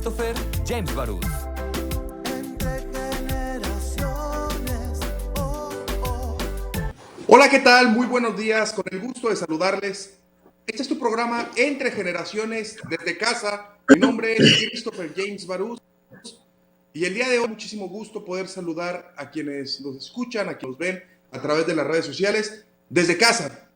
Christopher James Barús. Hola, ¿qué tal? Muy buenos días, con el gusto de saludarles. Este es tu programa Entre Generaciones desde casa. Mi nombre es Christopher James Barús y el día de hoy muchísimo gusto poder saludar a quienes nos escuchan, a quienes nos ven a través de las redes sociales desde casa.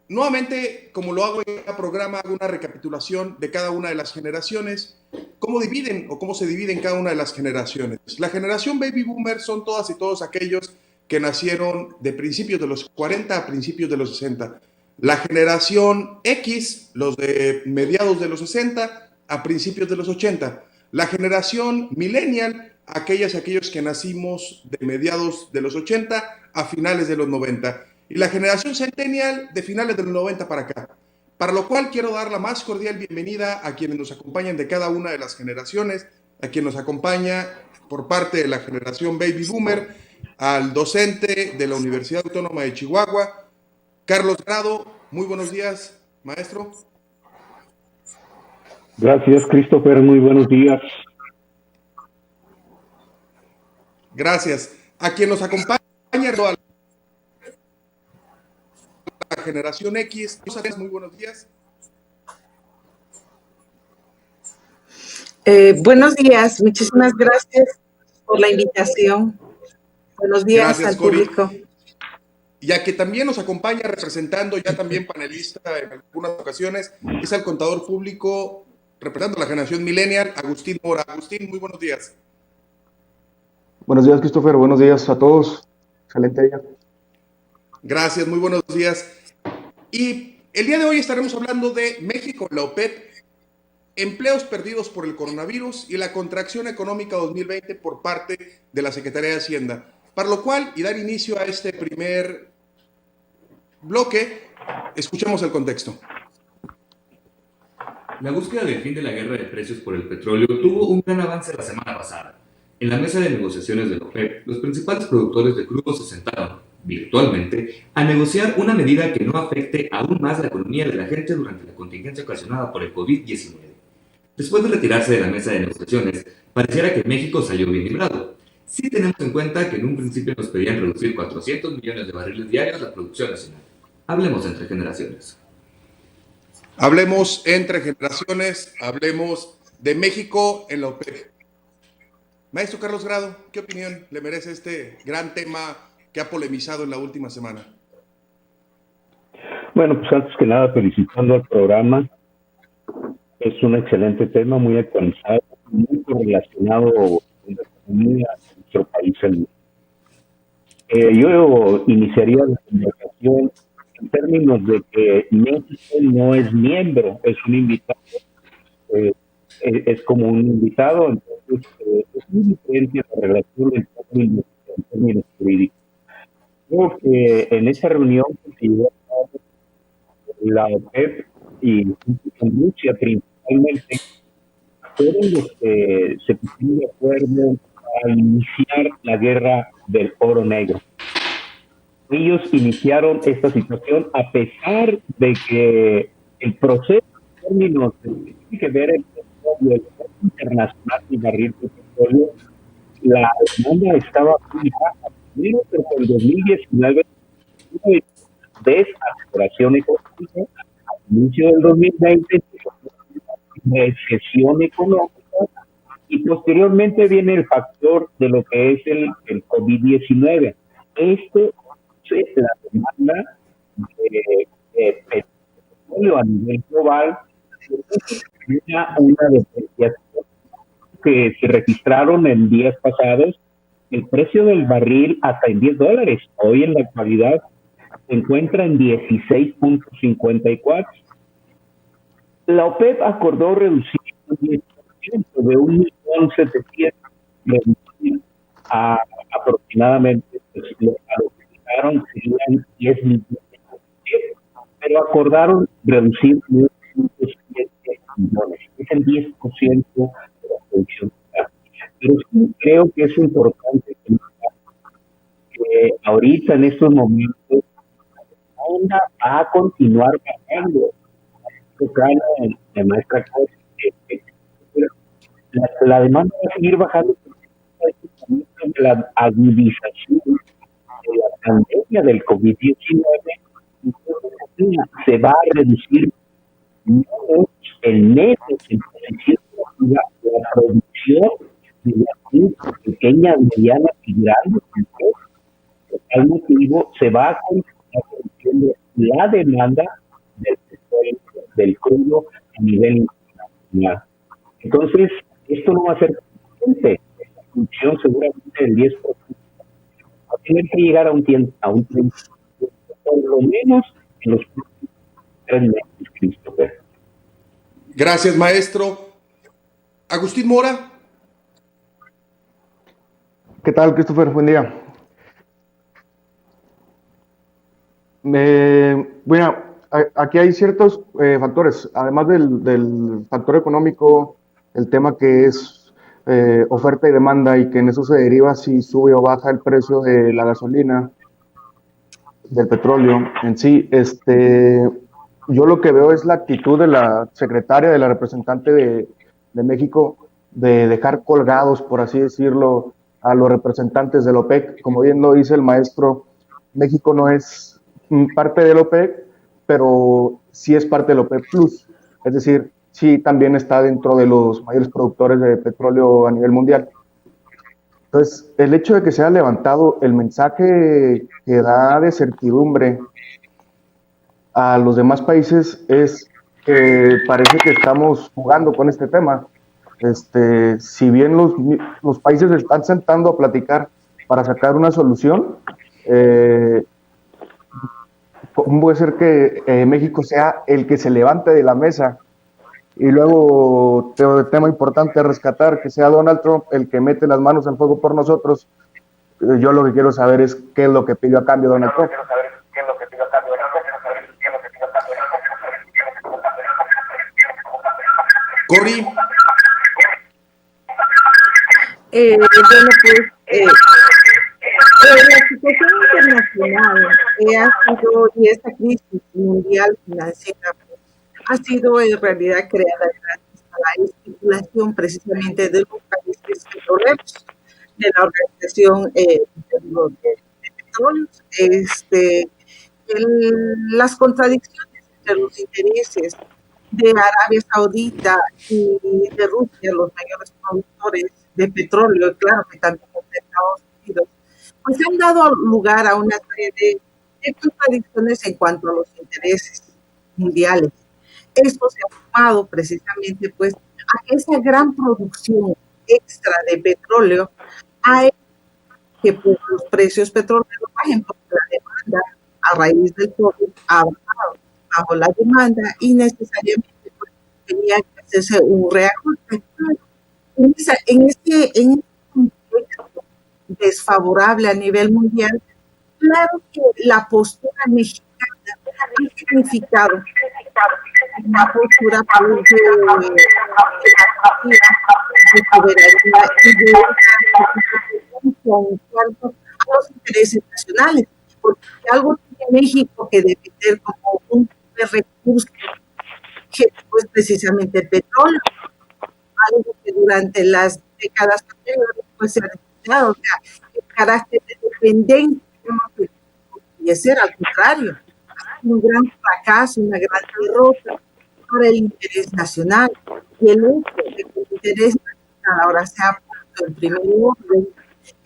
Nuevamente, como lo hago en cada programa, hago una recapitulación de cada una de las generaciones, cómo dividen o cómo se dividen cada una de las generaciones. La generación Baby Boomer son todas y todos aquellos que nacieron de principios de los 40 a principios de los 60. La generación X, los de mediados de los 60 a principios de los 80. La generación Millennial, aquellos que nacimos de mediados de los 80 a finales de los 90. Y la generación Centennial de finales de los 90 para acá. Para lo cual quiero dar la más cordial bienvenida a quienes nos acompañan de cada una de las generaciones, a quien nos acompaña por parte de la generación Baby Boomer, al docente de la Universidad Autónoma de Chihuahua, Carlos Grado. Muy buenos días, maestro. Gracias, Christopher. Muy buenos días. Gracias. A quien nos acompaña a la generación X, muy buenos días. Buenos días, muchísimas gracias por la invitación. Buenos días. Gracias, al Cori. Público. Ya que también nos acompaña representando, ya también panelista en algunas ocasiones, es el contador público representando la generación millennial, Agustín Mora. Agustín, muy buenos días. Buenos días, Christopher. Buenos días a todos. Excelente día. Gracias, muy buenos días. Y el día de hoy estaremos hablando de México, la OPEP, empleos perdidos por el coronavirus y la contracción económica 2020 por parte de la Secretaría de Hacienda. Para lo cual, y dar inicio a este primer bloque, escuchemos el contexto. La búsqueda del fin de la guerra de precios por el petróleo tuvo un gran avance la semana pasada. En la mesa de negociaciones de la OPEP, los principales productores de crudo se sentaron, virtualmente, a negociar una medida que no afecte aún más la economía de la gente durante la contingencia ocasionada por el COVID-19. Después de retirarse de la mesa de negociaciones, pareciera que México salió bien librado. Sí tenemos en cuenta que en un principio nos pedían reducir 400 millones de barriles diarios la producción nacional. Hablemos entre generaciones. Hablemos entre generaciones, hablemos de México en la OPEP. Maestro Carlos Grado, ¿qué opinión le merece este gran tema que ha polemizado en la última semana? Bueno, pues antes que nada felicitando al programa. Es un excelente tema, muy actualizado, muy relacionado con la economía de nuestro país. Yo iniciaría la conversación en términos de que México no es miembro, es un invitado, es como un invitado, entonces es muy diferente la relación en términos jurídicos. Creo que en esa reunión que se llevó a cabo la OPEP y con Rusia principalmente, fueron los que se pusieron de acuerdo para iniciar la guerra del oro negro. Ellos iniciaron esta situación a pesar de que el proceso en términos de que tiene que ver el petróleo, el comercio internacional y barril de petróleo, la demanda estaba muy baja. Primero, pero en 2019 hubo desaceleración económica. Al inicio del 2020 recesión económica y posteriormente viene el factor de lo que es el COVID-19. Esto es la demanda de petróleo a nivel global, una depreciación que se registraron en días pasados. El precio del barril hasta en $10. Hoy en la actualidad se encuentra en 16.54. La OPEP acordó reducir un 10% de 1.700.000 a aproximadamente, pues, a lo que fijaron serían 10 millones, pero acordaron reducir 1.7 millones, es el 10% de la producción. Pero sí creo que es importante que ahorita en estos momentos la onda va a continuar bajando. De maestra Cosa, la demanda va a seguir bajando de la agudización de la pandemia del COVID-19. Se va a reducir menos el neto en posición la producción de las pequeñas, medianas y grandes empresas. Por tal motivo, se va a continuar reduciendo la demanda del petróleo, del crudo a nivel internacional. Entonces, esto no va a ser suficiente. La producción seguramente del 10% va a tener que llegar a un 30%, por lo menos en los próximos 3 meses, Christopher. Gracias, maestro. Agustín Mora. ¿Qué tal, Christopher? Buen día. Bueno, aquí hay ciertos factores, además del factor económico, el tema que es oferta y demanda, y que en eso se deriva si sube o baja el precio de la gasolina, del petróleo en sí. Yo lo que veo es la actitud de la secretaria, de la representante de México, de dejar colgados, por así decirlo, a los representantes del OPEC. Como bien lo dice el maestro, México no es parte del OPEC, pero sí es parte del OPEC Plus. Es decir, sí también está dentro de los mayores productores de petróleo a nivel mundial. Entonces, el hecho de que se haya levantado el mensaje que da de certidumbre a los demás países es que parece que estamos jugando con este tema. Si bien los países se están sentando a platicar para sacar una solución, ¿cómo puede ser que México sea el que se levante de la mesa? Y luego, tema importante a rescatar, que sea Donald Trump el que mete las manos al fuego por nosotros. Yo lo que quiero saber es qué es lo que pidió a cambio Donald Trump. Cori. Bueno, pues la situación internacional ha sido, y esta crisis mundial financiera ha sido en realidad creada gracias a la especulación precisamente de los países petroleros, de la Organización de Petróleos, las contradicciones entre los intereses de Arabia Saudita y de Rusia, los mayores productores de petróleo, y claro que también de Estados Unidos, pues han dado lugar a una serie de contradicciones en cuanto a los intereses mundiales. Esto se ha sumado precisamente pues a esa gran producción extra de petróleo a que pues, los precios petroleros bajen porque la demanda a raíz del COVID ha bajado bajo la demanda y necesariamente pues, tenía que hacerse un reajuste. En este contexto desfavorable a nivel mundial, claro que la postura mexicana ha significado una postura de soberanía y de a los intereses nacionales, porque algo tiene México que depender como un recurso que es precisamente el petróleo, algo que durante las décadas anteriores pues se ha necesitado, o sea, el carácter de dependencia y ser al contrario, un gran fracaso, una gran derrota para el interés nacional, y el hecho de que el interés nacional ahora se ha puesto en primer orden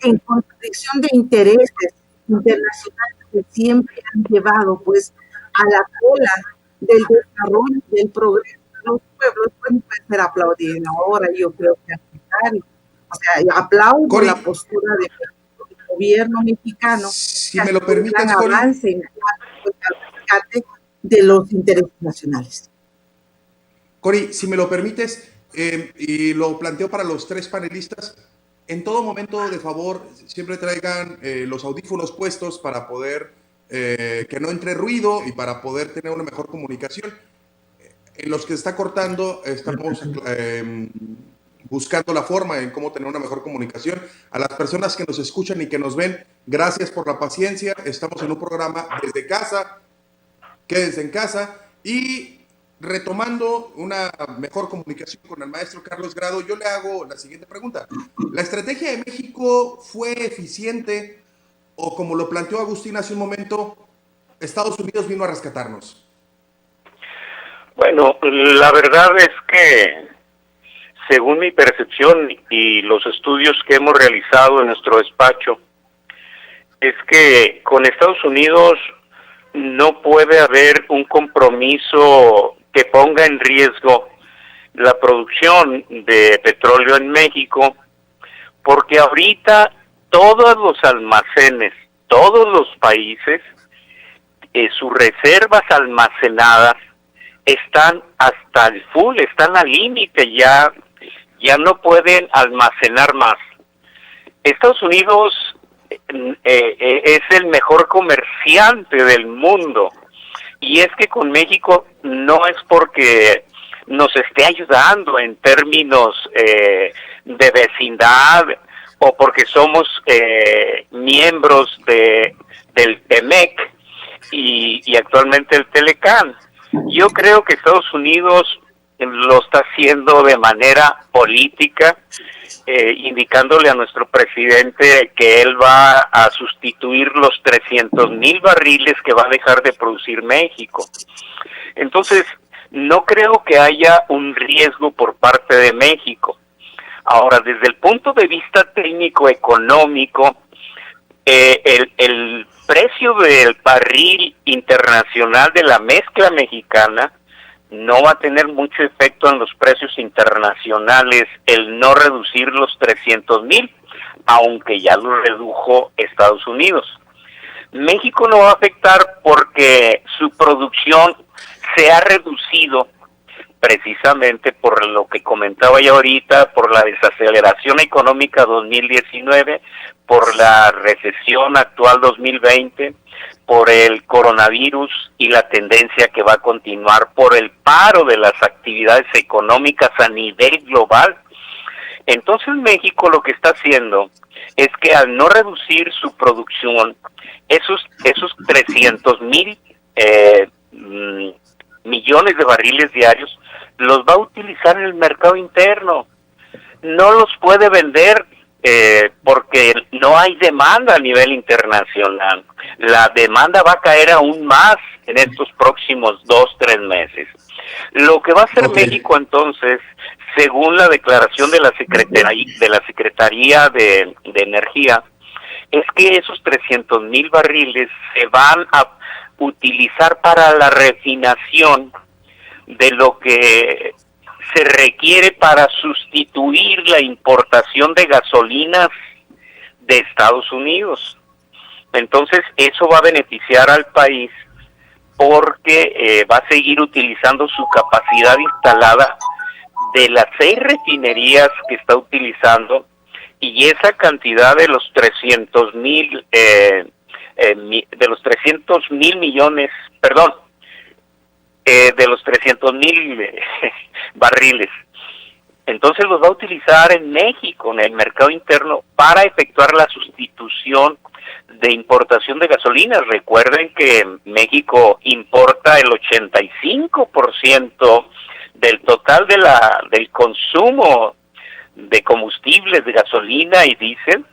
en contradicción de intereses internacionales que siempre han llevado pues a la cola del desarrollo, del progreso de los pueblos, pues no puede ser aplaudido ahora, yo creo que al contrario. O sea, yo aplaudo Cori, la postura del gobierno mexicano, si que me ha lo sido un permites, gran Cori, avance en cuanto al rescate de los intereses nacionales. Cori, si me lo permites, y lo planteo para los tres panelistas, en todo momento, de favor, siempre traigan los audífonos puestos para poder que no entre ruido y para poder tener una mejor comunicación. En los que se está cortando, estamos buscando la forma en cómo tener una mejor comunicación. A las personas que nos escuchan y que nos ven, gracias por la paciencia. Estamos en un programa desde casa, quédense en casa y retomando una mejor comunicación con el maestro Carlos Grado, yo le hago la siguiente pregunta. ¿La estrategia de México fue eficiente o, como lo planteó Agustín hace un momento, Estados Unidos vino a rescatarnos? Bueno, la verdad es que, según mi percepción y los estudios que hemos realizado en nuestro despacho, es que con Estados Unidos no puede haber un compromiso que ponga en riesgo la producción de petróleo en México, porque ahorita todos los almacenes, todos los países, sus reservas almacenadas están hasta el full, están al límite, ya no pueden almacenar más. Estados Unidos es el mejor comerciante del mundo, y es que con México no es porque nos esté ayudando en términos de vecindad o porque somos miembros del TEMEC y actualmente el Telecán. Yo creo que Estados Unidos lo está haciendo de manera política, indicándole a nuestro presidente que él va a sustituir los 300,000 barriles que va a dejar de producir México. Entonces, no creo que haya un riesgo por parte de México. Ahora, desde el punto de vista técnico-económico, el precio del barril internacional de la mezcla mexicana no va a tener mucho efecto en los precios internacionales el no reducir los 300,000, aunque ya lo redujo Estados Unidos. México no va a afectar porque su producción se ha reducido precisamente por lo que comentaba yo ahorita, por la desaceleración económica 2019, por la recesión actual 2020, por el coronavirus y la tendencia que va a continuar por el paro de las actividades económicas a nivel global. Entonces México lo que está haciendo es que al no reducir su producción, esos 300,000 millones de barriles diarios los va a utilizar en el mercado interno. No los puede vender porque no hay demanda a nivel internacional. La demanda va a caer aún más en estos próximos 2-3 meses. Lo que va a hacer México entonces, según la declaración de la Secretaría de Energía, es que esos 300,000 barriles se van a utilizar para la refinación de lo que se requiere para sustituir la importación de gasolinas de Estados Unidos. Entonces eso va a beneficiar al país porque va a seguir utilizando su capacidad instalada de las 6 refinerías que está utilizando, y esa cantidad de los 300,000 millones, perdón, de los 300,000 barriles. Entonces los va a utilizar en México, en el mercado interno, para efectuar la sustitución de importación de gasolinas. Recuerden que México importa el 85% del total del consumo de combustibles, de gasolina y diésel,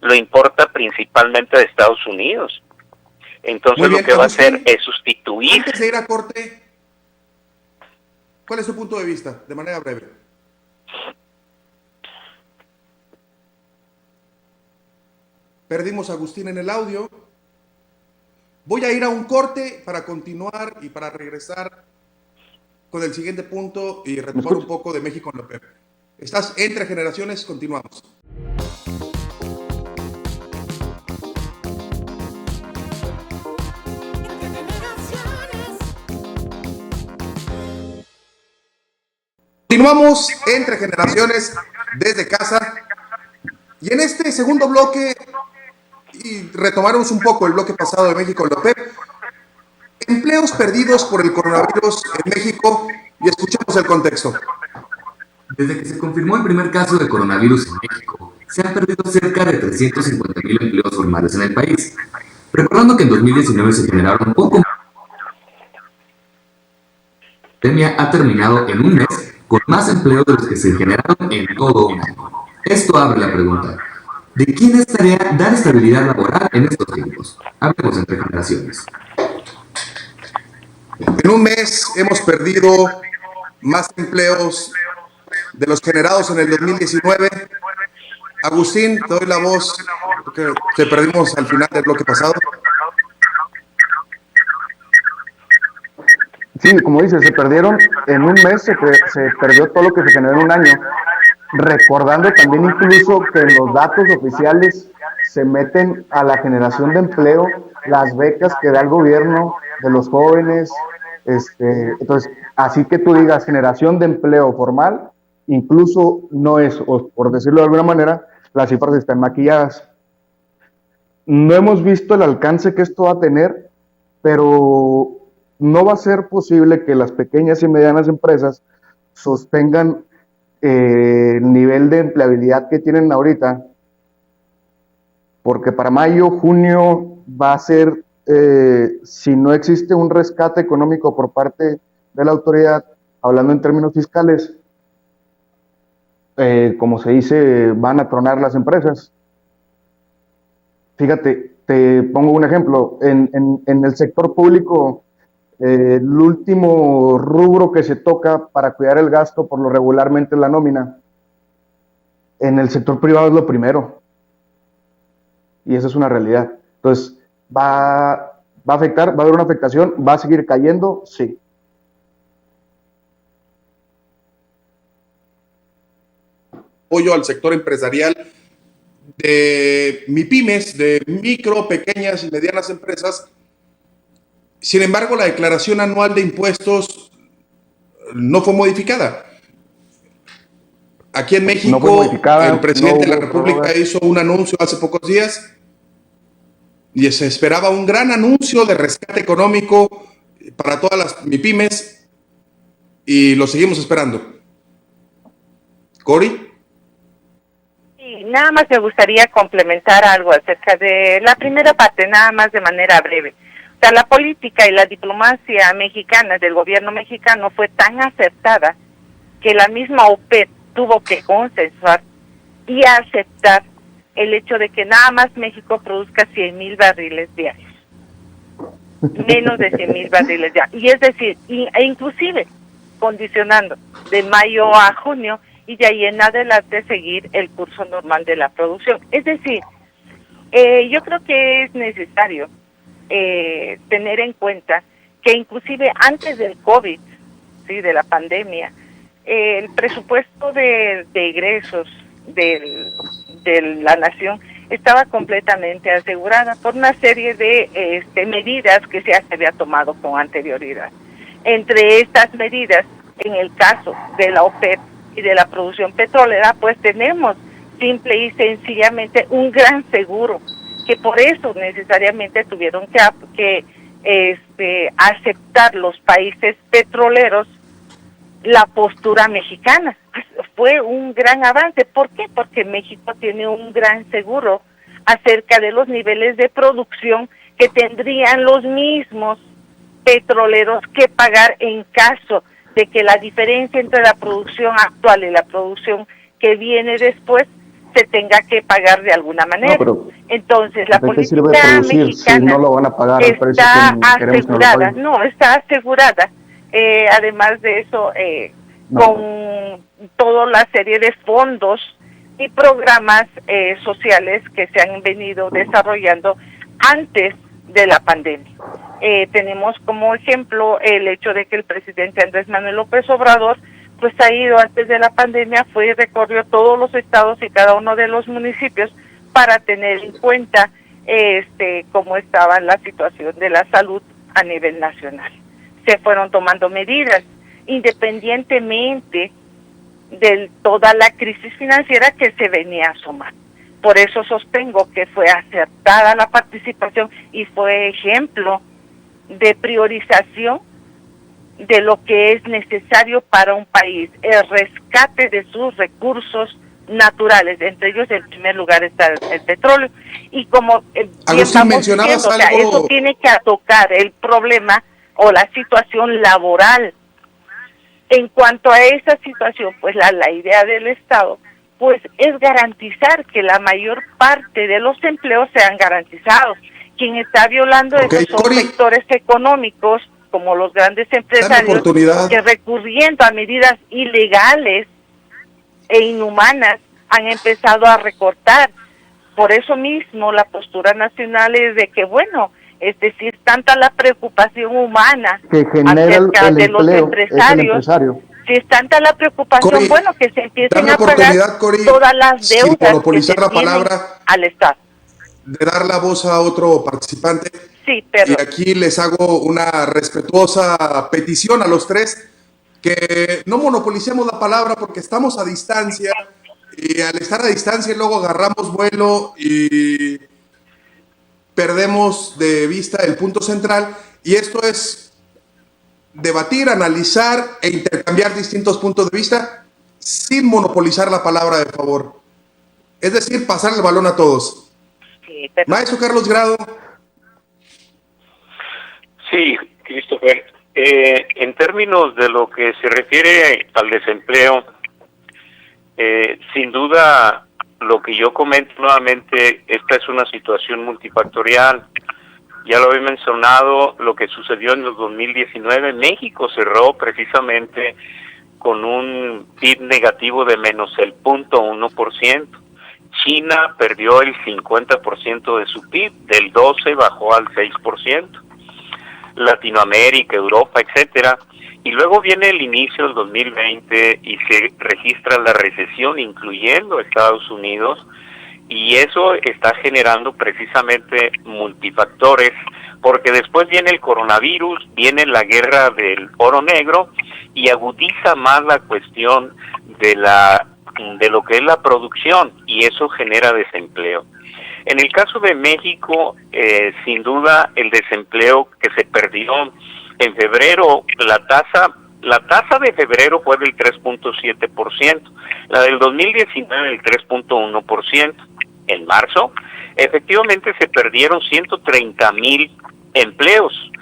lo importa principalmente de Estados Unidos. Entonces lo que va a hacer es sustituir. Antes de ir a corte, ¿cuál es su punto de vista? De manera breve. Perdimos a Agustín en el audio. Voy a ir a un corte para continuar y para regresar con el siguiente punto y retomar un poco de México en la OPEP. Estás Entre Generaciones, continuamos. Continuamos Entre Generaciones desde casa, y en este segundo bloque, y retomaremos un poco el bloque pasado de México en la OPEP, empleos perdidos por el coronavirus en México, y escuchemos el contexto. Desde que se confirmó el primer caso de coronavirus en México, se han perdido cerca de 350,000 empleos formales en el país. Recordando que en 2019 se generaron poco pandemia ha terminado en un mes con más empleo de los que se generaron en todo un año. Esto abre la pregunta: ¿de quién es tarea dar estabilidad laboral en estos tiempos? Hablemos entre generaciones. En un mes hemos perdido más empleos de los generados en el 2019. Agustín, te doy la voz, porque te perdimos al final del bloque pasado. Sí, como dices, se perdieron en un mes, se perdió todo lo que se generó en un año. Recordando también incluso que en los datos oficiales se meten a la generación de empleo, las becas que da el gobierno de los jóvenes. Entonces, así que tú digas generación de empleo formal, incluso no es, o por decirlo de alguna manera, las cifras están maquilladas. No hemos visto el alcance que esto va a tener, pero no va a ser posible que las pequeñas y medianas empresas sostengan el nivel de empleabilidad que tienen ahorita, porque para mayo, junio va a ser, si no existe un rescate económico por parte de la autoridad, hablando en términos fiscales, como se dice, van a tronar las empresas. Fíjate, te pongo un ejemplo, en el sector público, el último rubro que se toca para cuidar el gasto por lo regularmente es la nómina. En el sector privado es lo primero. Y esa es una realidad. Entonces, va a afectar, va a haber una afectación, va a seguir cayendo, sí. Apoyo al sector empresarial de MIPYMES, de micro, pequeñas y medianas empresas. Sin embargo, la declaración anual de impuestos no fue modificada. Aquí en México, no el presidente no de la República hizo un anuncio hace pocos días y se esperaba un gran anuncio de rescate económico para todas las MIPYMES y lo seguimos esperando. ¿Cori? Sí, nada más me gustaría complementar algo acerca de la primera parte, nada más de manera breve. O sea, la política y la diplomacia mexicana del gobierno mexicano fue tan acertada que la misma OPEP tuvo que consensuar y aceptar el hecho de que nada más México produzca 100,000 barriles diarios. Menos de 100,000 barriles diarios. Y es decir, e inclusive condicionando de mayo a junio y de ahí en adelante seguir el curso normal de la producción. Es decir, yo creo que es necesario tener en cuenta que inclusive antes del COVID, ¿sí?, de la pandemia, el presupuesto de egresos de la nación estaba completamente asegurada por una serie de medidas que se había tomado con anterioridad. Entre estas medidas, en el caso de la OPEP y de la producción petrolera, pues tenemos simple y sencillamente un gran seguro, que por eso necesariamente tuvieron que aceptar los países petroleros la postura mexicana. Fue un gran avance. ¿Por qué? Porque México tiene un gran seguro acerca de los niveles de producción que tendrían los mismos petroleros que pagar en caso de que la diferencia entre la producción actual y la producción que viene después se tenga que pagar de alguna manera. Entonces, la política mexicana si no lo van a pagar está asegurada, está asegurada. Además de eso, con toda la serie de fondos y programas sociales que se han venido desarrollando antes de la pandemia. Tenemos como ejemplo el hecho de que el presidente Andrés Manuel López Obrador pues ha ido antes de la pandemia, fue y recorrió todos los estados y cada uno de los municipios para tener en cuenta cómo estaba la situación de la salud a nivel nacional. Se fueron tomando medidas independientemente de toda la crisis financiera que se venía asomando. Por eso sostengo que fue acertada la participación y fue ejemplo de priorización de lo que es necesario para un país, el rescate de sus recursos naturales, entre ellos en primer lugar está el petróleo. Y como Agustín, mencionabas algo... eso tiene que tocar el problema o la situación laboral En cuanto a esa situación, pues la idea del Estado pues es garantizar que la mayor parte de los empleos sean garantizados. Quien está violando esos son Cori, sectores económicos, como los grandes dame empresarios, oportunidad. que recurriendo a medidas ilegales e inhumanas han empezado a recortar. Por eso mismo la postura nacional es de que, bueno, si es tanta la preocupación humana que genera acerca el de los empleo, empresarios, es el empresario. si es tanta la preocupación, Cori, bueno, que se empiecen dame a pagar oportunidad, Cori, todas las sin deudas que se monopolizar la tienen palabra, al Estado. de dar la voz a otro participante. Sí, perdón. Y aquí les hago una respetuosa petición a los tres, que no monopolicemos la palabra porque estamos a distancia, y al estar a distancia luego agarramos vuelo y perdemos de vista el punto central, y esto es debatir, analizar e intercambiar distintos puntos de vista sin monopolizar la palabra, de favor. Es decir, pasar el balón a todos. Sí, perdón. Maestro Carlos Grado. Sí, Christopher. En términos de lo que se refiere al desempleo, sin duda, lo que yo comento nuevamente, esta es una situación multifactorial. Ya lo había mencionado, lo que sucedió en el 2019, México cerró precisamente con un PIB negativo de menos el 0.1%. China perdió el 50% de su PIB, del 12 bajó al 6%. Latinoamérica, Europa, etcétera. Y luego viene el inicio del 2020 y se registra la recesión, incluyendo Estados Unidos, y eso está generando precisamente multifactores, porque después viene el coronavirus, viene la guerra del oro negro y agudiza más la cuestión de lo que es la producción, y eso genera desempleo. En el caso de México, sin duda el desempleo que se perdió en febrero, la tasa de febrero fue del 3.7%, la del 2019 del 3.1%. En marzo, efectivamente se perdieron 130,000 empleos,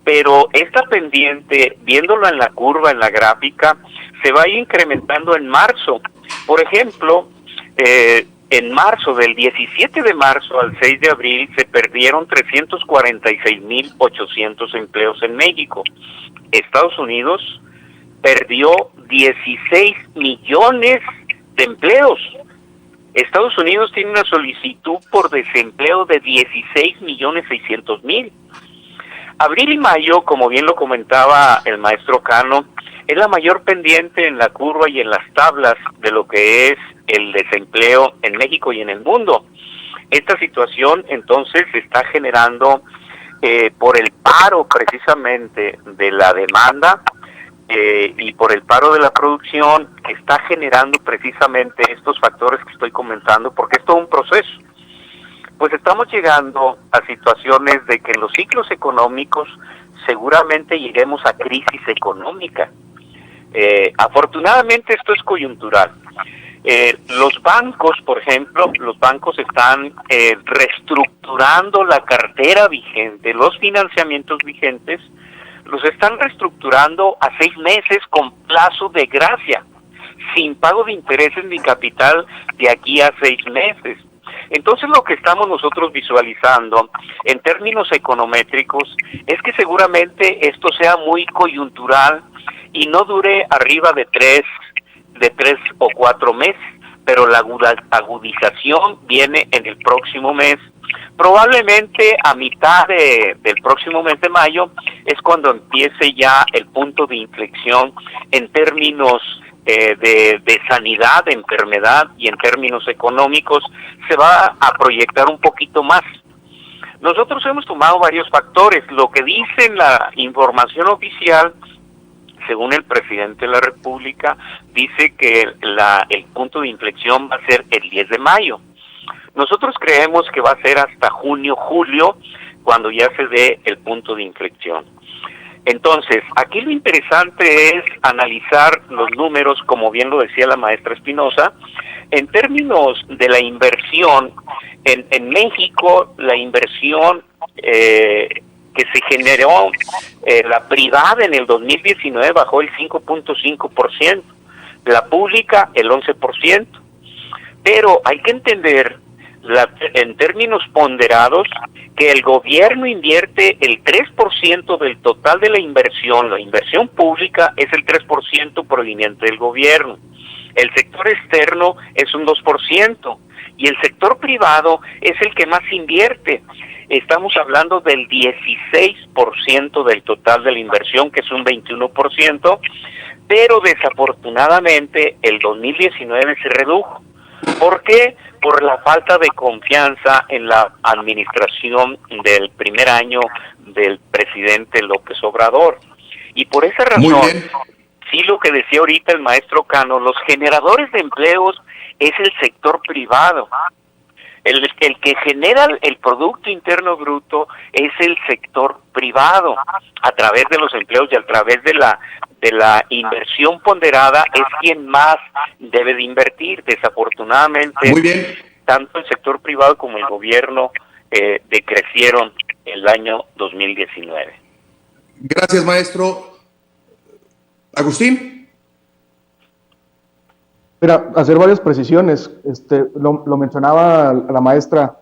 pero esta pendiente, viéndolo en la curva, en la gráfica, se va incrementando en marzo. Por ejemplo, en marzo, del 17 de marzo al 6 de abril, se perdieron 346,800 empleos en México. Estados Unidos perdió 16 millones de empleos. Estados Unidos tiene una solicitud por desempleo de 16,600,000. Abril y mayo, como bien lo comentaba el maestro Cano, es la mayor pendiente en la curva y en las tablas de lo que es el desempleo en México y en el mundo. Esta situación entonces se está generando por el paro precisamente de la demanda y por el paro de la producción, está generando precisamente estos factores que estoy comentando, porque es todo un proceso. Pues estamos llegando a situaciones de que en los ciclos económicos seguramente lleguemos a crisis económica. Afortunadamente esto es coyuntural. Los bancos, por ejemplo, los bancos están reestructurando la cartera vigente, los financiamientos vigentes, los están reestructurando a 6 meses con plazo de gracia, sin pago de intereses ni capital de aquí a 6 meses. Entonces lo que estamos nosotros visualizando en términos econométricos es que seguramente esto sea muy coyuntural y no dure arriba de 3 o 4 meses, pero la agudización viene en el próximo mes. Probablemente a mitad del próximo mes de mayo es cuando empiece ya el punto de inflexión en términos de sanidad, de enfermedad, y en términos económicos se va a proyectar un poquito más. Nosotros hemos tomado varios factores. Lo que dice la información oficial, según el presidente de la República, dice que el punto de inflexión va a ser el 10 de mayo. Nosotros creemos que va a ser hasta junio, julio, cuando ya se dé el punto de inflexión. Entonces, aquí lo interesante es analizar los números, como bien lo decía la maestra Espinosa, en términos de la inversión. En México, la inversión que se generó la privada en el 2019 bajó el 5.5%, la pública el 11%, pero hay que entender en términos ponderados que el gobierno invierte el 3% del total de la inversión pública es el 3% proveniente del gobierno, el sector externo es un 2% y el sector privado es el que más invierte. Estamos hablando del 16% del total de la inversión, que es un 21%, pero desafortunadamente el 2019 se redujo. ¿Por qué? Por la falta de confianza en la administración del primer año del presidente López Obrador. Y por esa razón, sí, lo que decía ahorita el maestro Cano, los generadores de empleos es el sector privado. El que genera el Producto Interno Bruto es el sector privado, a través de los empleos y a través de la inversión ponderada es quien más debe de invertir. Desafortunadamente, muy bien, tanto el sector privado como el gobierno decrecieron el año 2019. Gracias, maestro. Agustín. Mira, hacer varias precisiones. Lo mencionaba la maestra.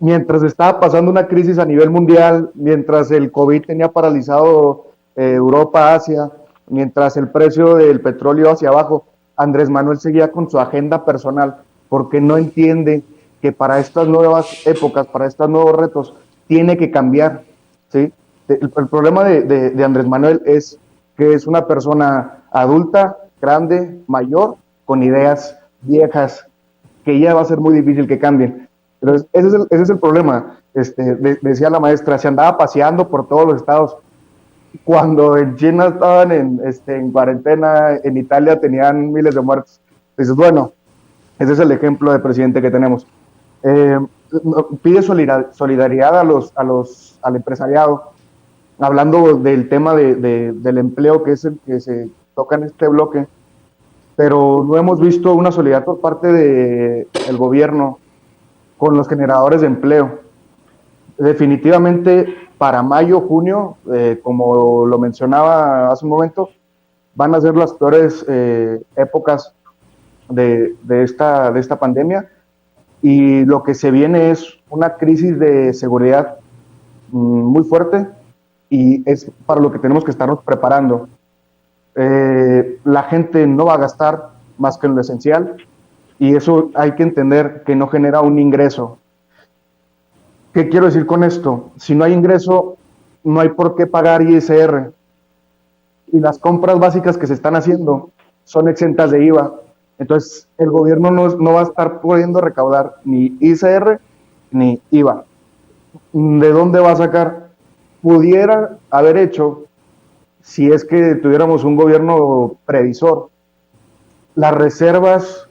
Mientras estaba pasando una crisis a nivel mundial, mientras el COVID tenía paralizado Europa, Asia, mientras el precio del petróleo hacia abajo, Andrés Manuel seguía con su agenda personal, porque no entiende que para estas nuevas épocas, para estos nuevos retos, tiene que cambiar, ¿sí? El problema de Andrés Manuel es que es una persona adulta, grande, mayor, con ideas viejas, que ya va a ser muy difícil que cambien. Entonces, ese es el problema. Decía la maestra, se andaba paseando por todos los estados. Cuando en China estaban en cuarentena, en Italia tenían miles de muertos. Dices, bueno, ese es el ejemplo de presidente que tenemos. Pide solidaridad al empresariado, hablando del tema del empleo, que es el que se toca en este bloque, pero no hemos visto una solidaridad por parte del gobierno con los generadores de empleo. Definitivamente para mayo, junio, como lo mencionaba hace un momento, van a ser las peores épocas de esta pandemia, y lo que se viene es una crisis de seguridad muy fuerte, y es para lo que tenemos que estarnos preparando. La gente no va a gastar más que en lo esencial, y eso hay que entender que no genera un ingreso. ¿Qué quiero decir con esto? Si no hay ingreso, no hay por qué pagar ISR, y las compras básicas que se están haciendo son exentas de IVA. Entonces el gobierno no va a estar pudiendo recaudar ni ISR ni IVA. ¿De dónde va a sacar? Pudiera haber hecho, si es que tuviéramos un gobierno previsor, las reservas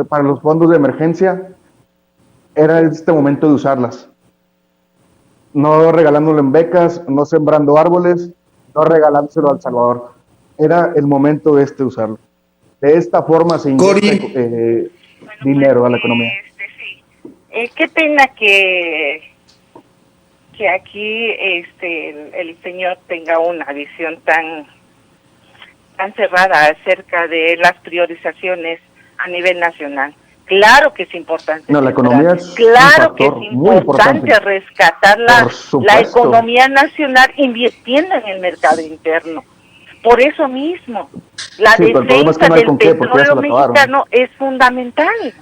para los fondos de emergencia, era este momento de usarlas. No regalándolo en becas, no sembrando árboles, no regalándoselo a El Salvador. Era el momento de usarlo. De esta forma se inyecta dinero a la economía. Sí. Qué pena que aquí el señor tenga una visión tan cerrada acerca de las priorizaciones a nivel nacional. Claro que es importante. No, la economía es claro que es importante rescatar la economía nacional invirtiendo en el mercado interno. Por eso mismo, la defensa del petróleo mexicano es fundamental.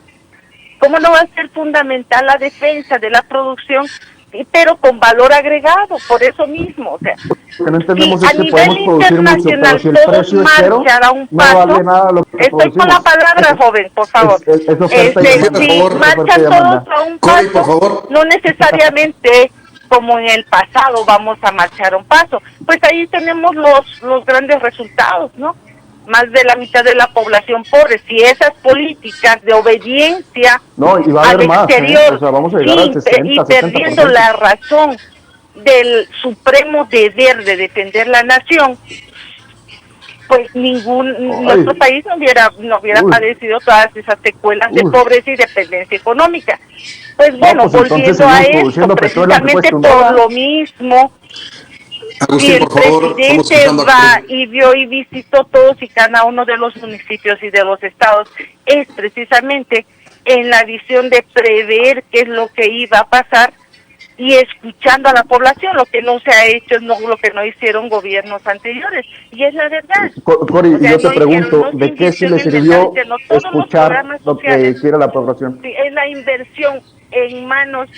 ¿Cómo no va a ser fundamental la defensa de la producción, pero con valor agregado? Por eso mismo, o sea, que no entendemos si es a que nivel internacional si todos marchan a un paso, no vale estoy con la palabra, joven, por favor. Si marchan todos a un paso, por favor, no necesariamente como en el pasado vamos a marchar a un paso. Pues ahí tenemos los grandes resultados, ¿no? Más de la mitad de la población pobre. Si esas políticas de obediencia al exterior, o sea, vamos a llegar al 60, y perdiendo 70%. la razón del supremo deber de defender la nación, pues nuestro país no hubiera padecido todas esas secuelas de pobreza y dependencia económica. Pues bueno, pues entonces volviendo a seguimos esto, produciendo petróleo aunque precisamente cueste un por dólar. lo mismo, y Agustín, el por favor, estamos presidente escuchando a va Agustín. y vio y visitó todos y cada uno de los municipios y de los estados, es precisamente en la visión de prever qué es lo que iba a pasar y escuchando a la población, lo que no se ha hecho, no lo que no hicieron gobiernos anteriores, y es la verdad. Cori, O sea, y yo te no pregunto, hicieron, no se ¿de qué sí invirtió le en sirvió mensajes, no todos los escuchar programas lo sociales. que quiere la población? Sí, es la inversión en manos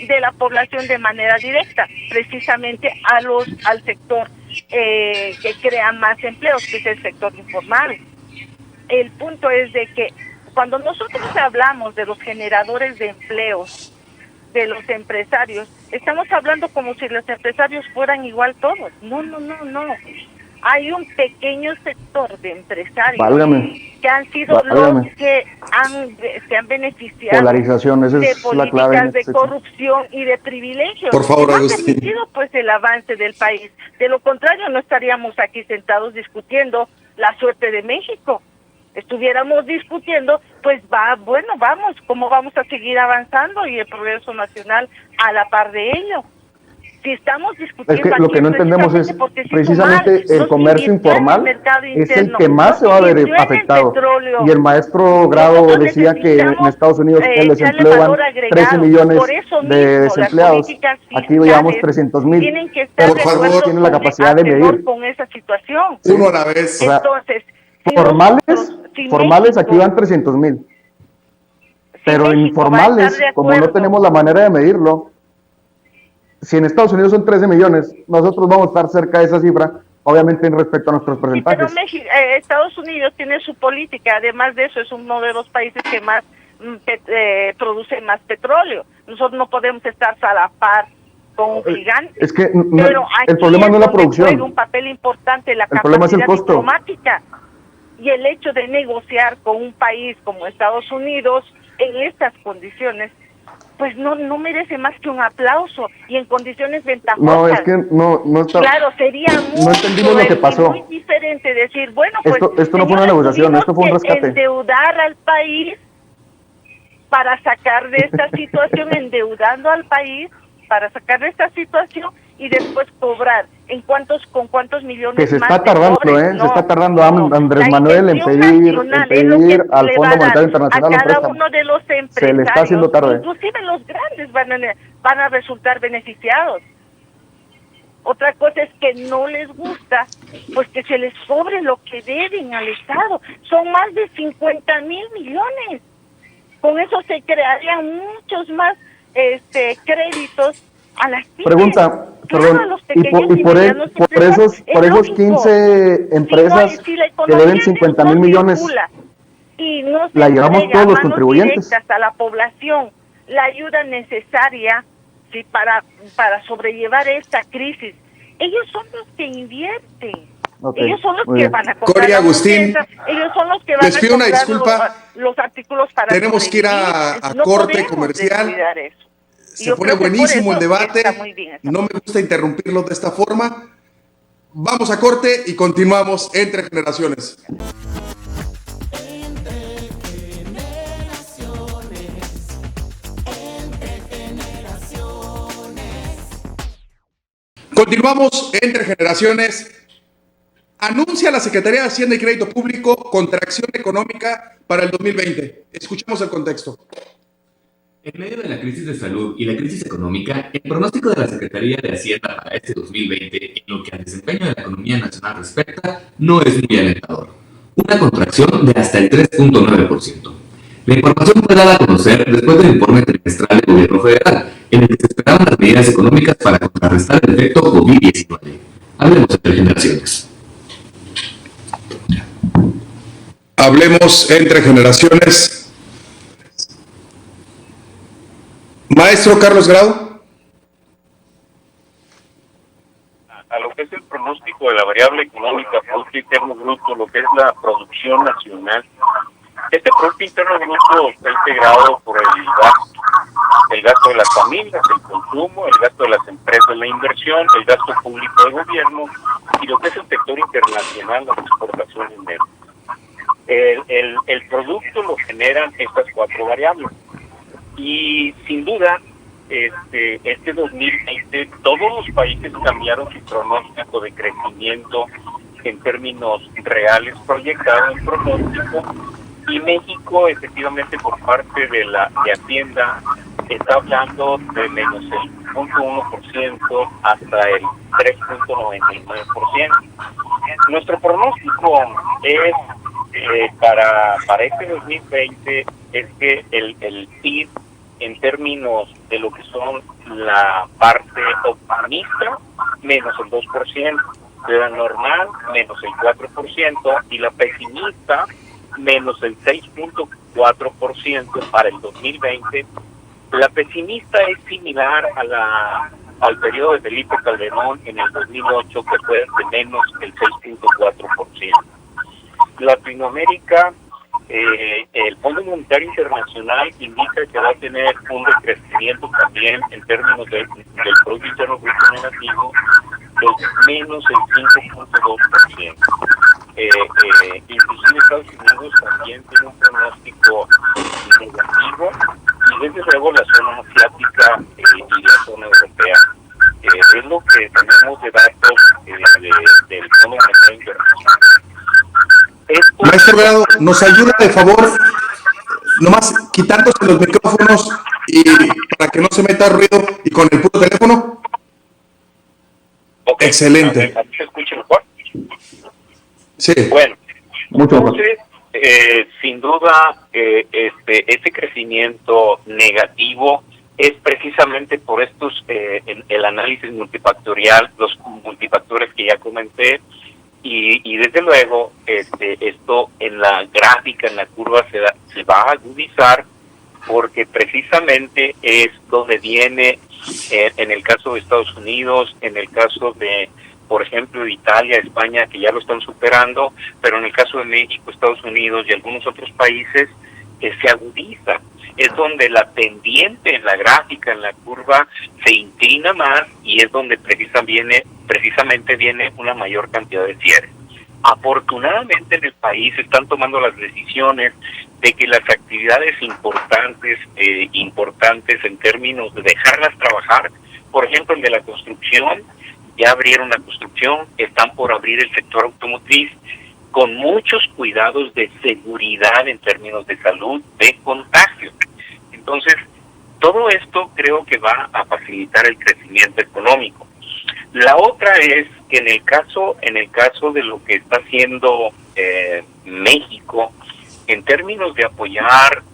de la población de manera directa, precisamente al sector que crea más empleos, que es el sector informal. El punto es de que cuando nosotros hablamos de los generadores de empleos, de los empresarios, estamos hablando como si los empresarios fueran igual todos. No. Hay un pequeño sector de empresarios Válgame, que han sido válgame. los que se han beneficiado Polarización, esa de es la clave en políticas de este sexo. corrupción y de privilegios. Por favor, que no han Agustín. permitido pues el avance del país. De lo contrario, no estaríamos aquí sentados discutiendo la suerte de México. Estuviéramos discutiendo, pues vamos, cómo vamos a seguir avanzando y el progreso nacional a la par de ello. Si estamos discutiendo Es que lo aquí que no entendemos es porque se hizo precisamente mal, no el se comercio invirtió en el informal mercado es el interno, que más no se va a ver invirtió en el afectado. petróleo. Y el maestro Grado Nosotros decía que en necesitamos, Estados Unidos el echarle desempleo van valor agregado. 13 millones Por eso de mismo, desempleados. las políticas Aquí llevamos fiscales 300,000. tienen que estar Por de favor, acuerdo tiene la con capacidad de tenor medir. con esa situación. Uno a la vez. O sea, Entonces, si formales, si formales México- aquí van 300,000. si Pero México va a informales, estar de como no acuerdo, tenemos la manera de medirlo, si en Estados Unidos son 13 millones, nosotros vamos a estar cerca de esa cifra, obviamente en respecto a nuestros sí, pero porcentajes. Estados Unidos tiene su política, además de eso es uno de los países que más produce más petróleo. Nosotros no podemos estar a la par con un gigante. Es que Pero el problema no es la donde juega producción. un papel importante la El problema es el capacidad costo. diplomática y el hecho de negociar con un país como Estados Unidos en estas condiciones, pues no merece más que un aplauso y en condiciones ventajosas. No, es que no está... Claro, sería no entendimos lo que pasó. muy diferente decir, bueno, pues Esto no fue una señores, negociación, tuvimos esto fue un que rescate. endeudar al país para sacar de esta situación, endeudando al país para sacar de esta situación y después cobrar con cuántos millones Que se más está de tardando, pobres. se está tardando Andrés La Manuel en intención pedir nacional es lo que al le Fondo va a dar Monetario Internacional a un cada préstamo. uno de los empresarios, Se le está haciendo tarde. inclusive los grandes van a resultar beneficiados. Otra cosa es que no les gusta, pues que se les sobre lo que deben al Estado. Son más de 50,000 millones. Con eso se crearían muchos más créditos a las pymes. Pregunta, Claro, perdón, a los pequeños y por medianos empresarios. por Es esos lógico. 15 empresas Si la que economía deben 50,000 no millones, circula y no se la llevamos entrega todos los a manos contribuyentes. directas a la población la ayuda necesaria para sobrellevar esta crisis, ellos son los que invierten. Ok, Ellos son los muy que bien. van a comprar Cori, la Agustín, hamburguesa, ellos son los que van les a pido una comprar disculpa. los artículos para Tenemos que ir sobrevivir. a No corte podemos comercial. descuidar eso. Se Yo pone creo que por buenísimo el eso debate. está muy bien esta No me gusta interrumpirlos de esta forma. Vamos a corte y continuamos entre generaciones. Continuamos entre generaciones. Anuncia la Secretaría de Hacienda y Crédito Público contracción económica para el 2020. Escuchemos el contexto. En medio de la crisis de salud y la crisis económica, el pronóstico de la Secretaría de Hacienda para este 2020, en lo que al desempeño de la economía nacional respecta, no es muy alentador. Una contracción de hasta el 3.9%. La información fue dada a conocer después del informe trimestral del Gobierno Federal, en el que se esperaban las medidas económicas para contrarrestar el efecto COVID-19. Hablemos de generaciones. Hablemos entre generaciones. Maestro Carlos Grau. A lo que es el pronóstico de la variable económica Producto Interno Bruto, lo que es la producción nacional. Este Producto Interno Bruto está integrado por el gasto de las familias, el consumo, el gasto de las empresas, la inversión, el gasto público del gobierno y lo que es el sector internacional, las exportaciones netas. El producto lo generan estas cuatro variables. Y sin duda, este 2020 todos los países cambiaron su pronóstico de crecimiento en términos reales proyectados en pronóstico, y México efectivamente por parte de Hacienda está hablando de menos el 0.1% hasta el 3.99%. Nuestro pronóstico es para este 2020 es que el PIB en términos de lo que son la parte optimista, menos el 2%, la normal, menos el 4%, y la pesimista, menos el 6.4% para el 2020. La pesimista es similar al periodo de Felipe Calderón en el 2008, que fue de menos el 6.4%. Latinoamérica, el Fondo Monetario Internacional indica que va a tener un decrecimiento también en términos del Producto Interno Bruto negativo de menos el 5.2%. Inclusive Estados Unidos también tiene un pronóstico negativo, y desde luego la zona asiática y la zona europea. Es lo que tenemos de datos del Fondo Monetario Internacional. Maestro Grado, ¿nos ayuda de favor, nomás quitándose los micrófonos y para que no se meta ruido, y con el puro teléfono? Okay. Excelente. ¿A ti se escucha mejor? Sí. Bueno, Mucho mejor. entonces, sin duda, este crecimiento negativo es precisamente por estos, el análisis multifactorial, los multifactores que ya comenté, y desde luego esto en la gráfica, en la curva se va a agudizar, porque precisamente es donde viene, en el caso de Estados Unidos, en el caso de, por ejemplo, de Italia, España, que ya lo están superando, pero en el caso de México, Estados Unidos y algunos otros países, se agudiza. Es donde la pendiente en la gráfica, en la curva, se inclina más, y es donde precisamente viene una mayor cantidad de cierres. Afortunadamente en el país se están tomando las decisiones de que las actividades importantes en términos de dejarlas trabajar, por ejemplo el de la construcción, ya abrieron la construcción, están por abrir el sector automotriz, con muchos cuidados de seguridad en términos de salud, de contagio. Entonces, todo esto creo que va a facilitar el crecimiento económico. La otra es que en el caso de lo que está haciendo México, en términos de apoyar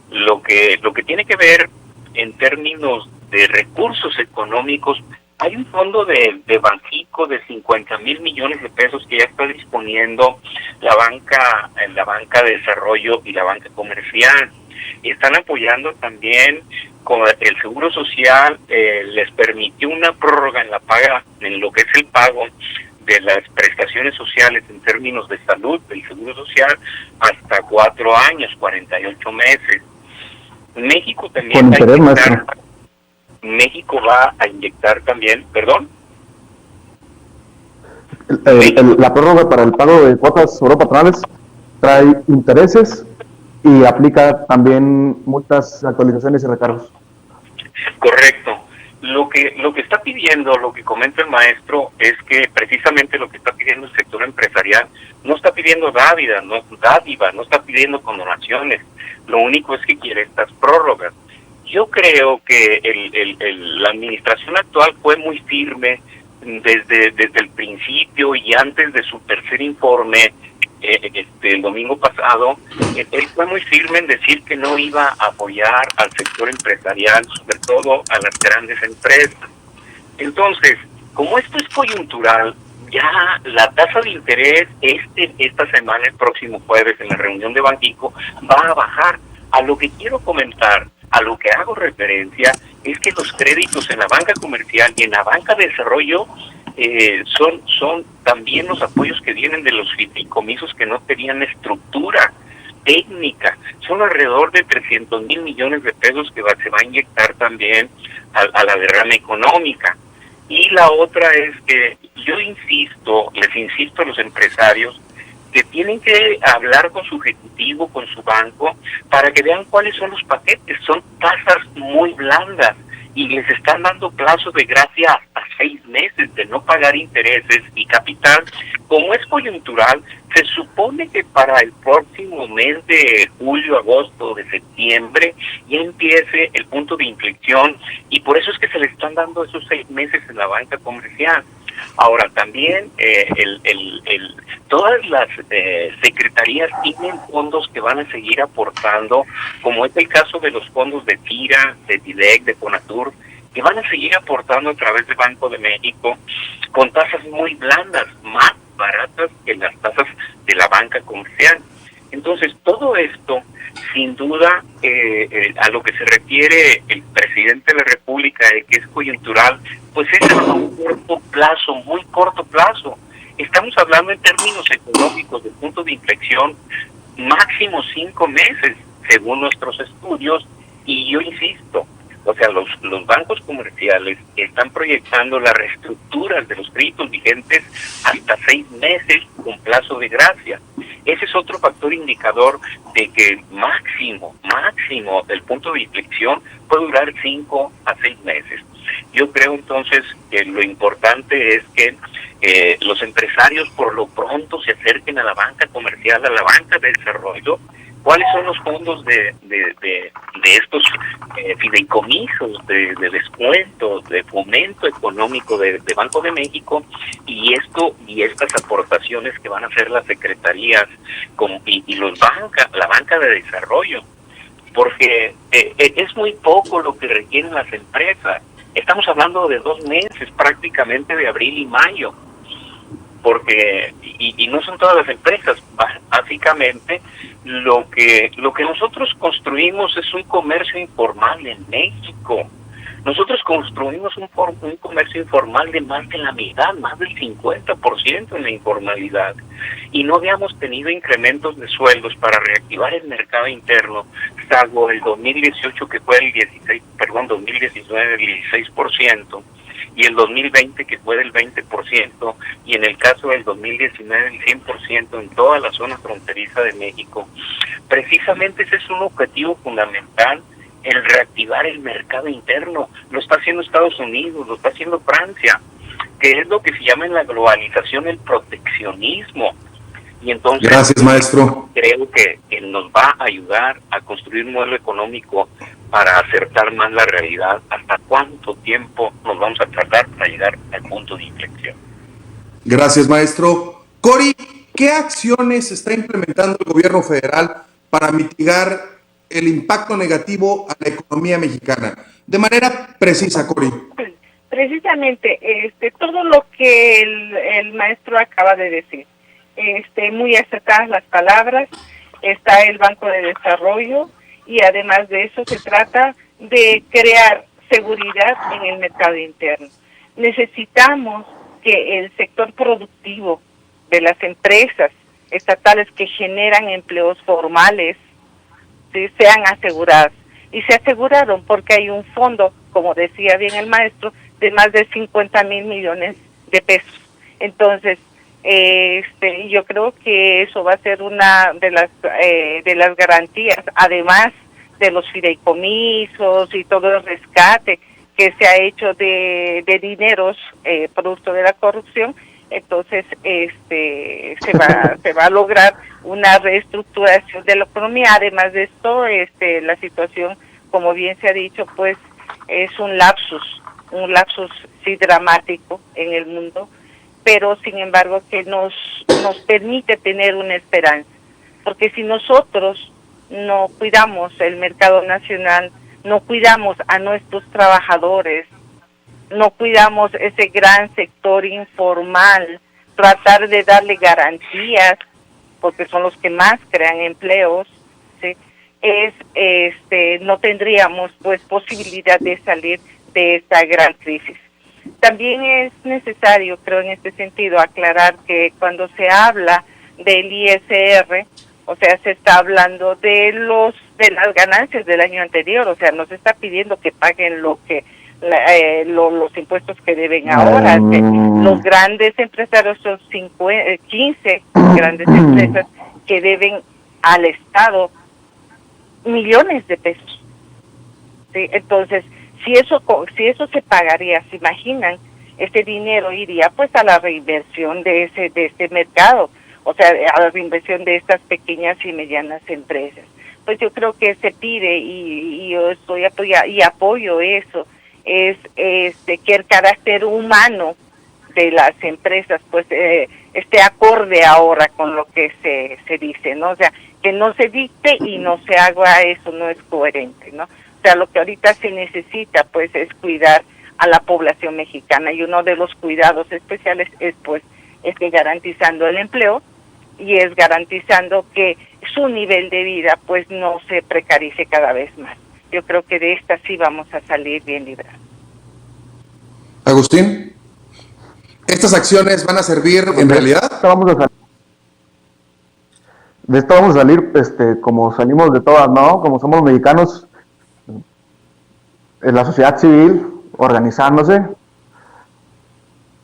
lo que tiene que ver en términos de recursos económicos, hay un fondo de Banxico de 50,000 millones de pesos que ya está disponiendo la banca de desarrollo y la banca comercial. Están apoyando también con el Seguro Social, les permitió una prórroga en la paga, en lo que es el pago de las prestaciones sociales en términos de salud del Seguro Social, hasta 4 años, 48 meses. México también México va a inyectar también, ¿perdón? La prórroga para el pago de cuotas patronales trae intereses y aplica también multas, actualizaciones y recargos. Correcto. Lo que está pidiendo, lo que comenta el maestro, es que precisamente lo que está pidiendo el sector empresarial no está pidiendo dádiva, no está pidiendo condonaciones. Lo único es que quiere estas prórrogas. Yo creo que la administración actual fue muy firme desde el principio, y antes de su tercer informe, el domingo pasado, él fue muy firme en decir que no iba a apoyar al sector empresarial, sobre todo a las grandes empresas. Entonces, como esto es coyuntural, ya la tasa de interés esta semana, el próximo jueves, en la reunión de Banxico, va a bajar. A lo que quiero comentar, a lo que hago referencia, es que los créditos en la banca comercial y en la banca de desarrollo son también los apoyos que vienen de los fideicomisos que no tenían estructura técnica. Son alrededor de 300,000 millones de pesos que se va a inyectar también a la derrama económica. Y la otra es que les insisto a los empresarios que tienen que hablar con su ejecutivo, con su banco, para que vean cuáles son los paquetes. Son tasas muy blandas y les están dando plazo de gracia hasta 6 meses de no pagar intereses y capital. Como es coyuntural, se supone que para el próximo mes de julio, agosto, de septiembre, ya empiece el punto de inflexión, y por eso es que se le están dando esos 6 meses en la banca comercial. Ahora también todas las secretarías tienen fondos que van a seguir aportando, como es el caso de los fondos de TIRA, de DIDEC, de CONATUR, que van a seguir aportando a través del Banco de México con tasas muy blandas, más baratas que las tasas de la banca comercial. Entonces, todo esto, sin duda, a lo que se refiere el presidente de la República, de que es coyuntural, pues es a un corto plazo, muy corto plazo. Estamos hablando en términos económicos de punto de inflexión, máximo 5 meses, según nuestros estudios, y yo insisto, o sea, los bancos comerciales están proyectando las reestructuras de los créditos vigentes hasta 6 meses con plazo de gracia. Ese es otro factor indicador de que máximo el punto de inflexión puede durar 5 a 6 meses. Yo creo entonces que lo importante es que los empresarios por lo pronto se acerquen a la banca comercial, a la banca de desarrollo. ¿Cuáles son los fondos de estos fideicomisos, de descuentos, de fomento económico de Banco de México, y estas aportaciones que van a hacer las secretarías y la banca de desarrollo? Porque es muy poco lo que requieren las empresas. Estamos hablando de 2 meses prácticamente, de abril y mayo, porque y no son todas las empresas. Básicamente lo que nosotros construimos es un comercio informal en México. Nosotros construimos un comercio informal de más de la mitad, más del 50% en la informalidad, y no habíamos tenido incrementos de sueldos para reactivar el mercado interno, salvo el 2018, que fue el 2019 el 16%, y el 2020 que fue del 20%, y en el caso del 2019 el 100% en toda la zona fronteriza de México. Precisamente ese es un objetivo fundamental, el reactivar el mercado interno. Lo está haciendo Estados Unidos, lo está haciendo Francia, que es lo que se llama en la globalización el proteccionismo. Y entonces, gracias, maestro. Creo que nos va a ayudar a construir un modelo económico para acertar más la realidad. ¿Hasta cuánto tiempo nos vamos a tardar para llegar al punto de inflexión? Gracias, maestro. Cori, ¿qué acciones está implementando el gobierno federal para mitigar el impacto negativo a la economía mexicana? De manera precisa, Cori. Precisamente, todo lo que el maestro acaba de decir, muy acertadas las palabras. Está el Banco de Desarrollo, y además de eso se trata de crear seguridad en el mercado interno. Necesitamos que el sector productivo de las empresas estatales que generan empleos formales sean aseguradas. Y se aseguraron porque hay un fondo, como decía bien el maestro, de más de 50,000 millones de pesos. Entonces, yo creo que eso va a ser una de las garantías, además de los fideicomisos y todo el rescate que se ha hecho de dineros producto de la corrupción. Entonces se va a lograr una reestructuración de la economía. Además de esto, la situación, como bien se ha dicho, pues es un lapsus sí dramático en el mundo, pero sin embargo que nos permite tener una esperanza, porque si nosotros no cuidamos el mercado nacional, no cuidamos a nuestros trabajadores, no cuidamos ese gran sector informal, tratar de darle garantías, porque son los que más crean empleos, ¿sí? No tendríamos pues posibilidad de salir de esta gran crisis. También es necesario, creo en este sentido, aclarar que cuando se habla del ISR, o sea, se está hablando de las ganancias del año anterior, o sea, no se está pidiendo que paguen lo que los impuestos que deben ahora. Que los grandes empresarios son 15 grandes empresas que deben al Estado millones de pesos. ¿Sí? Entonces, si eso se pagaría, ¿se imaginan? Ese dinero iría pues a la reinversión de este mercado, o sea, a la reinversión de estas pequeñas y medianas empresas. Pues yo creo que se pide y yo estoy apoyo eso, es que el carácter humano de las empresas pues esté acorde ahora con lo que se dice, ¿no? O sea, que no se dicte y no se haga, eso no es coherente, ¿no? O sea, lo que ahorita se necesita pues es cuidar a la población mexicana, y uno de los cuidados especiales es que garantizando el empleo y es garantizando que su nivel de vida pues no se precarice cada vez más. Yo creo que de esta sí vamos a salir bien librados. Agustín, ¿estas acciones van a servir en realidad? De esto vamos a salir como salimos de todas, ¿no? Como somos mexicanos, en la sociedad civil, organizándose,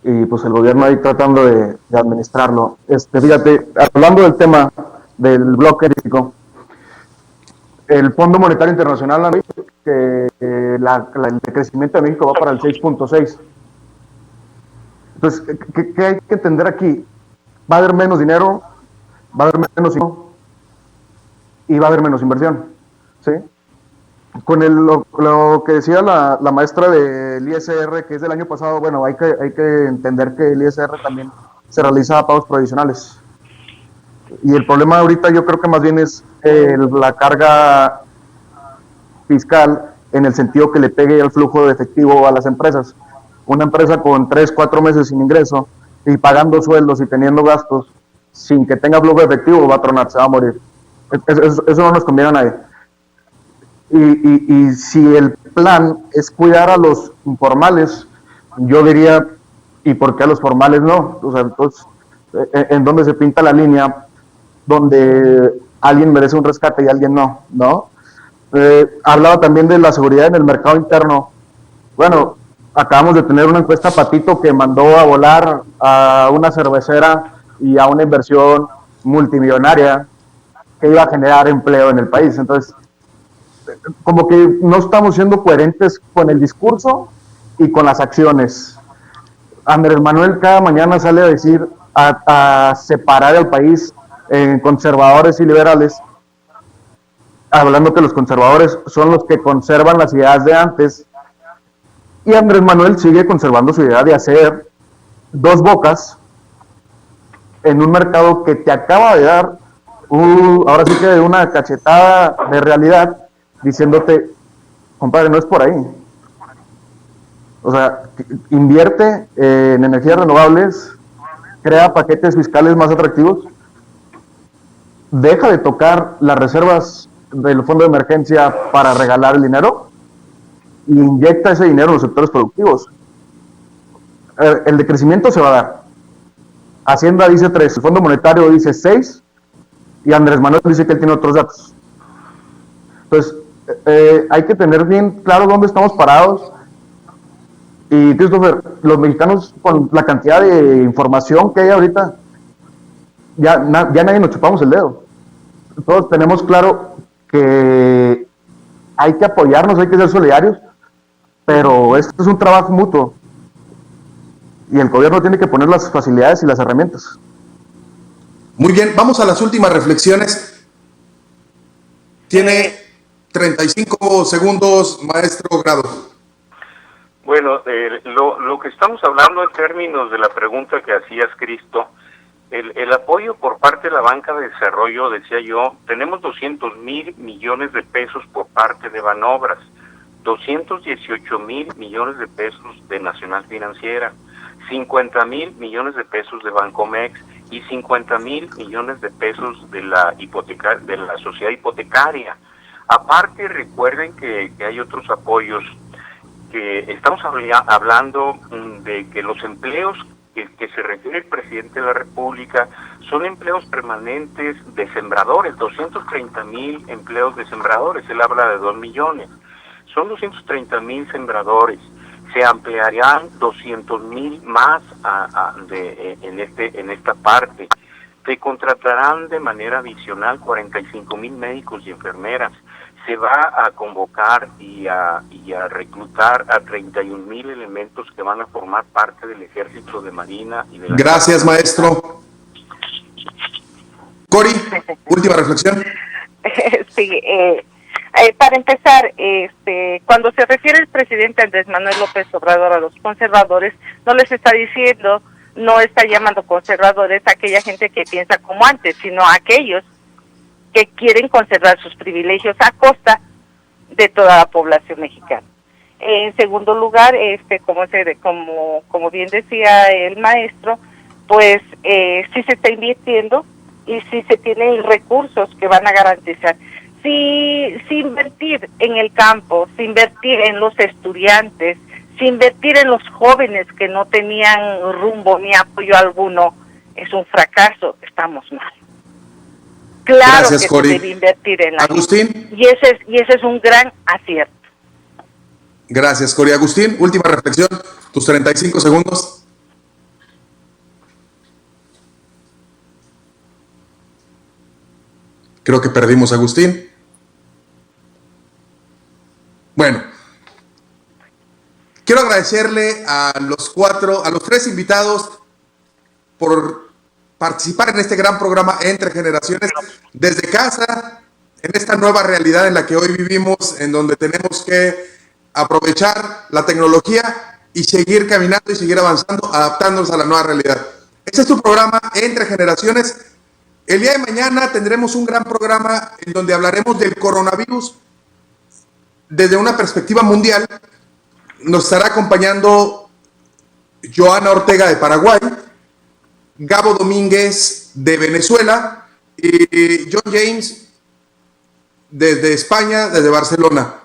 y pues el gobierno ahí tratando de administrarlo. Fíjate, hablando del tema del bloque ético, el Fondo Monetario Internacional ha dicho que el crecimiento de México va para el 6.6. Entonces, ¿qué hay que entender aquí? Va a haber menos dinero, va a haber menos y va a haber menos inversión, ¿sí? Con lo que decía la maestra del ISR, que es del año pasado, bueno, hay que entender que el ISR también se realiza a pagos provisionales. Y el problema ahorita yo creo que más bien es la carga fiscal, en el sentido que le pegue el flujo de efectivo a las empresas. Una empresa con 3, 4 meses sin ingreso y pagando sueldos y teniendo gastos sin que tenga flujo de efectivo va a tronar, se va a morir. Eso no nos conviene a nadie. Y si el plan es cuidar a los informales, yo diría, ¿y por qué a los formales no? O sea, entonces, ¿en dónde se pinta la línea donde alguien merece un rescate y alguien no? ¿No? Hablaba también de la seguridad en el mercado interno. Bueno, acabamos de tener una encuesta Patito que mandó a volar a una cervecera y a una inversión multimillonaria que iba a generar empleo en el país. Entonces, como que no estamos siendo coherentes con el discurso y con las acciones. Andrés Manuel cada mañana sale a decir, a separar al país en conservadores y liberales, hablando que los conservadores son los que conservan las ideas de antes, y Andrés Manuel sigue conservando su idea de hacer dos bocas en un mercado que te acaba de dar, ahora sí que una cachetada de realidad, diciéndote, compadre, no es por ahí. O sea, invierte en energías renovables, crea paquetes fiscales más atractivos, deja de tocar las reservas del fondo de emergencia para regalar el dinero y inyecta ese dinero en los sectores productivos. El decrecimiento se va a dar. Hacienda dice 3, el Fondo Monetario dice 6 y Andrés Manuel dice que él tiene otros datos. Entonces, hay que tener bien claro dónde estamos parados. Y Christopher, los mexicanos, con la cantidad de información que hay ahorita, ya nadie nos chupamos el dedo. Todos tenemos claro que hay que apoyarnos, hay que ser solidarios, pero esto es un trabajo mutuo y el gobierno tiene que poner las facilidades y las herramientas. Muy bien, vamos a las últimas reflexiones. Tiene 35 segundos, maestro Grado. Bueno, lo que estamos hablando en términos de la pregunta que hacías, Cristo, el apoyo por parte de la banca de desarrollo, decía yo, tenemos 200,000 millones de pesos por parte de Banobras, 218,000 millones de pesos de Nacional Financiera, 50,000 millones de pesos de Bancomex y 50,000 millones de pesos de la sociedad hipotecaria. Aparte, recuerden que hay otros apoyos, que estamos hablando de que los empleos que se refiere el presidente de la República son empleos permanentes de sembradores, 230,000 empleos de sembradores, él habla de 2 millones, son 230,000 sembradores. se ampliarán 200,000 más en esta parte. Se contratarán de manera adicional 45,000 médicos y enfermeras. Se va a convocar y a reclutar a 31,000 elementos que van a formar parte del Ejército, de Marina y de la... Gracias, maestro. Cori, última reflexión. Sí, para empezar, cuando se refiere el presidente Andrés Manuel López Obrador a los conservadores, no les está diciendo, no está llamando conservadores a aquella gente que piensa como antes, sino a aquellos que quieren conservar sus privilegios a costa de toda la población mexicana. En segundo lugar, como bien decía el maestro, pues sí se está invirtiendo y sí se tienen recursos que van a garantizar. Si invertir en el campo, si invertir en los estudiantes, si invertir en los jóvenes que no tenían rumbo ni apoyo alguno, es un fracaso, estamos mal. Claro. Gracias, que Cori. Se debe invertir en la Agustín. Gente. Y ese es un gran acierto. Gracias, Cori. Agustín, última reflexión, tus 35 segundos. Creo que perdimos a Agustín. Bueno, quiero agradecerle a los 3 invitados por participar en este gran programa Entre Generaciones desde casa, en esta nueva realidad en la que hoy vivimos, en donde tenemos que aprovechar la tecnología y seguir caminando y seguir avanzando, adaptándonos a la nueva realidad. Este es tu programa Entre Generaciones. El día de mañana tendremos un gran programa en donde hablaremos del coronavirus desde una perspectiva mundial. Nos estará acompañando Joana Ortega de Paraguay, Gabo Domínguez de Venezuela y John James desde España, desde Barcelona.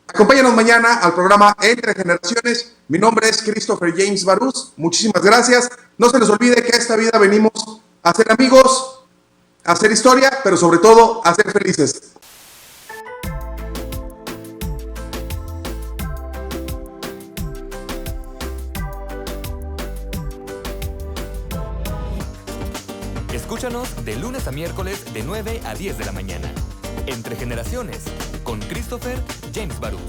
Acompáñanos mañana al programa Entre Generaciones. Mi nombre es Christopher James Barús. Muchísimas gracias. No se les olvide que a esta vida venimos a ser amigos, a hacer historia, pero sobre todo a ser felices. Escúchanos de lunes a miércoles de 9 a 10 de la mañana. Entre Generaciones, con Christopher James Barús.